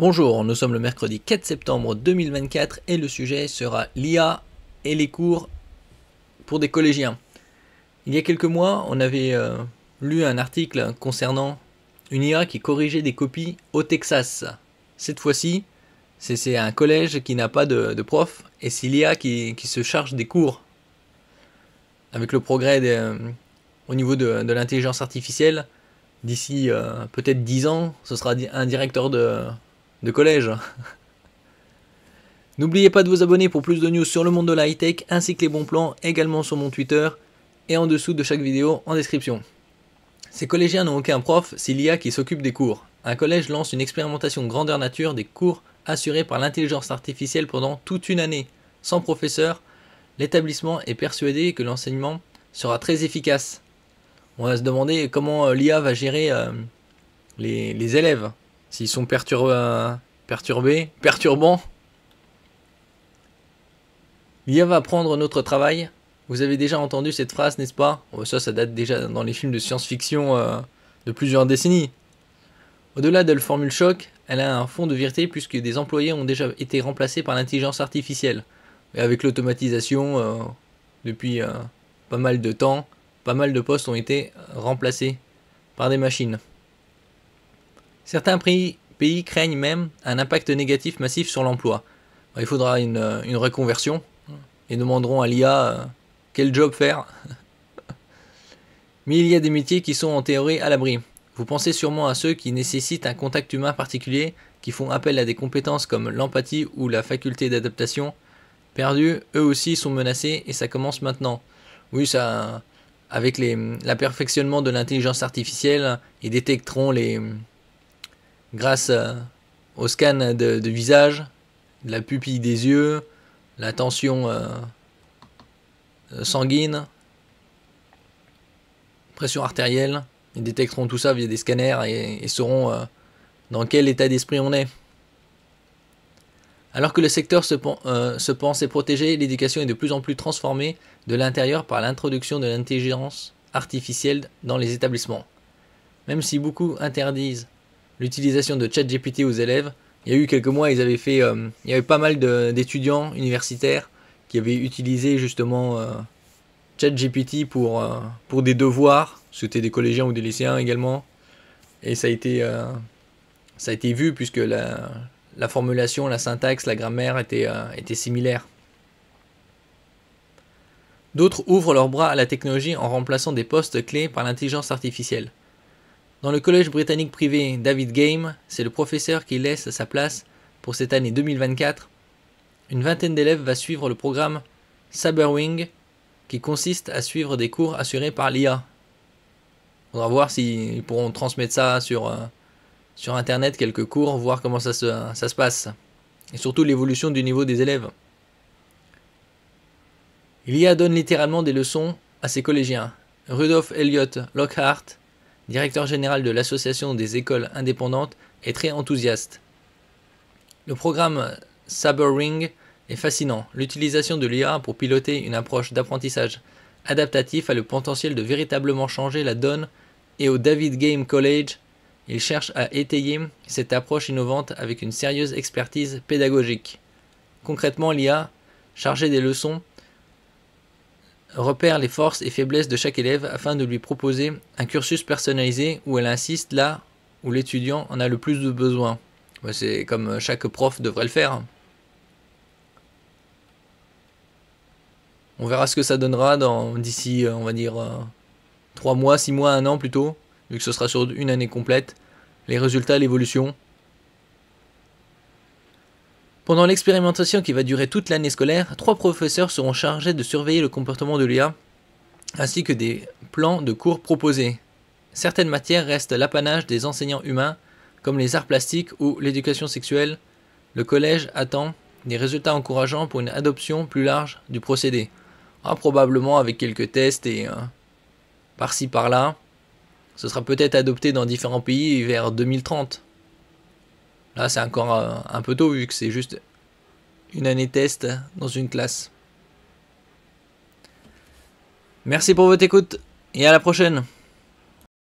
Bonjour, nous sommes le mercredi 4 septembre 2024 et le sujet sera l'IA et les cours pour des collégiens. Il y a quelques mois, on avait lu un article concernant une IA qui corrigeait des copies au Texas. Cette fois-ci, c'est un collège qui n'a pas de prof et c'est l'IA qui se charge des cours. Avec le progrès au niveau de l'intelligence artificielle, d'ici peut-être 10 ans, ce sera un directeur de collège. N'oubliez pas de vous abonner pour plus de news sur le monde de la high-tech ainsi que les bons plans également sur mon Twitter et en dessous de chaque vidéo en description. Ces collégiens n'ont aucun prof, c'est l'IA qui s'occupe des cours. Un collège lance une expérimentation grandeur nature des cours assurés par l'intelligence artificielle pendant toute une année. Sans professeur, l'établissement est persuadé que l'enseignement sera très efficace. On va se demander comment l'IA va gérer les élèves. S'ils sont perturbants. L'IA va prendre notre travail. Vous avez déjà entendu cette phrase, n'est-ce pas? Ça date déjà dans les films de science-fiction de plusieurs décennies. Au-delà de la formule choc, elle a un fond de vérité puisque des employés ont déjà été remplacés par l'intelligence artificielle. Et avec l'automatisation, depuis pas mal de temps, pas mal de postes ont été remplacés par des machines. Certains pays craignent même un impact négatif massif sur l'emploi. Il faudra une reconversion et demanderont à l'IA quel job faire. Mais il y a des métiers qui sont en théorie à l'abri. Vous pensez sûrement à ceux qui nécessitent un contact humain particulier, qui font appel à des compétences comme l'empathie ou la faculté d'adaptation. Perdus, eux aussi sont menacés et ça commence maintenant. Oui, ça, avec l'aperfectionnement de l'intelligence artificielle, ils détecteront grâce au scan de visage, la pupille des yeux, la tension sanguine, pression artérielle. Ils détecteront tout ça via des scanners et sauront dans quel état d'esprit on est. Alors que le secteur se pensait protégé, l'éducation est de plus en plus transformée de l'intérieur par l'introduction de l'intelligence artificielle dans les établissements. Même si beaucoup interdisent l'utilisation de ChatGPT aux élèves, il y a eu quelques mois, il y avait pas mal d'étudiants universitaires qui avaient utilisé justement ChatGPT pour des devoirs. C'était des collégiens ou des lycéens également. Et ça a été vu puisque la formulation, la syntaxe, la grammaire étaient similaires. D'autres ouvrent leurs bras à la technologie en remplaçant des postes clés par l'intelligence artificielle. Dans le collège britannique privé David Game, c'est le professeur qui laisse sa place pour cette année 2024. Une vingtaine d'élèves va suivre le programme Cyberwing qui consiste à suivre des cours assurés par l'IA. Il faudra voir s'ils pourront transmettre ça sur internet, quelques cours, voir comment ça se passe. Et surtout l'évolution du niveau des élèves. L'IA donne littéralement des leçons à ses collégiens. Rudolph Elliott Lockhart, directeur général de l'association des écoles indépendantes, est très enthousiaste. Le programme Cyberwing est fascinant. L'utilisation de l'IA pour piloter une approche d'apprentissage adaptatif a le potentiel de véritablement changer la donne et au David Game College, il cherche à étayer cette approche innovante avec une sérieuse expertise pédagogique. Concrètement, l'IA, chargée des leçons, repère les forces et faiblesses de chaque élève afin de lui proposer un cursus personnalisé où elle insiste là où l'étudiant en a le plus de besoin. C'est comme chaque prof devrait le faire. On verra ce que ça donnera d'ici, on va dire, 3 mois, 6 mois, 1 an plutôt, vu que ce sera sur une année complète. Les résultats, l'évolution. Pendant l'expérimentation qui va durer toute l'année scolaire, 3 professeurs seront chargés de surveiller le comportement de l'IA, ainsi que des plans de cours proposés. Certaines matières restent l'apanage des enseignants humains, comme les arts plastiques ou l'éducation sexuelle. Le collège attend des résultats encourageants pour une adoption plus large du procédé. Probablement avec quelques tests et par-ci par-là. Ce sera peut-être adopté dans différents pays vers 2030. Là, c'est encore un peu tôt vu que c'est juste une année test dans une classe. Merci pour votre écoute et à la prochaine.